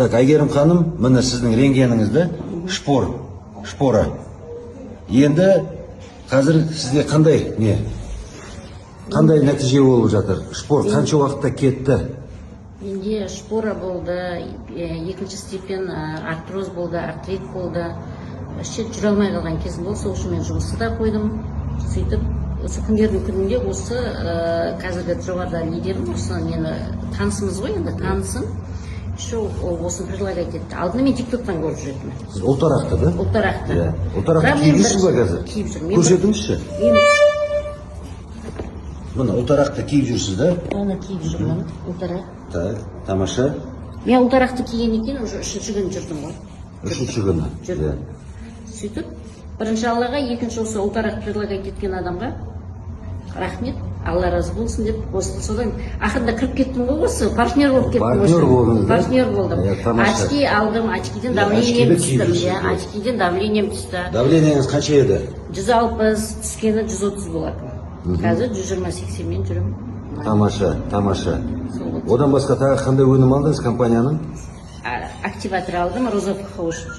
Так, Айгерім ханым, міне сіздің рентгеніңізді шпора. Енді қазір сізде қандай нәтиже болып жатыр? Шпор қанша уақытта кетті? Менде шпора болды, екінші степен артроз болды, артрит болды. Жүре алмай қалған кезім болды, сол үшін мен жұмысты да қойдым. Сөйтіп, осы күндердің күнінде осы қазіргі жоғарыда лидерім, осы мені танысымыз ғой, енді танысым. Осы предлагать етті. Алдында мен тиктоктан көріп жүретінмін. Сіз ұлтарақты, да? Ұлтарақты. Ұлтарақты киіп жүрсіз ба қазір? Киіп жүрмін. Көрсетіңізші. Мына ұлтарақты киіп жүрсіз, да? Оны киіп жүрмін, ұлтарақ. Так, тамаша. Мен ұлтарақты киген екен, уже үшінші күн жүрдім ғой. Үшінші күні. Жүрдім. Сөйтіп, бірінші Аллаға, екінші осы ұлтарақ предлагать еткен адамға рахмет, Алла разы болсын деп, содан ақырында кіріп кеттім ғой, осы партнер болып кеттім. Партнер болдыңыз, да? Партнер болдым. Очки алдым, очкиден давлением түстім. Очкиден давлением түсті. Давлениеңіз қанша еді? 160, түскені 130 болатын. Қазір 120-80-мен жүремін. Тамаша. Одан басқа тағы қандай өнім алдыңыз компанияның? Активатор алдым, розовка үшін.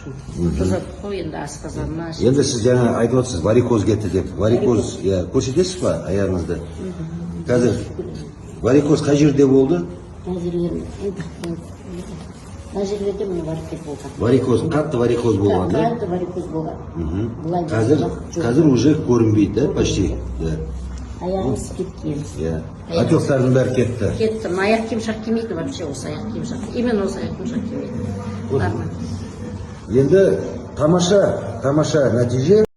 Розовка енді асқазанына. Енді сіз жаңа айтып отырсыз, варикоз кетті деп. Варикоз, көрсетесіз ба аяғыңызды? Қазір варикоз қай жерде болды? Мына жерлерде міне варикоз болған. Варикоз, қатты варикоз болған, да? Қатты варикоз болған. Қазір уже көрінбейді, да, почти? Аяғымыз кеткен. Отектардың бәрі кетті. Кетті. Аяқ киім-шақ кимейді вообще, осы аяқ киім-шақ. Именно осы аяқ киім-шақ кимейді. Енді тамаша нәтиже.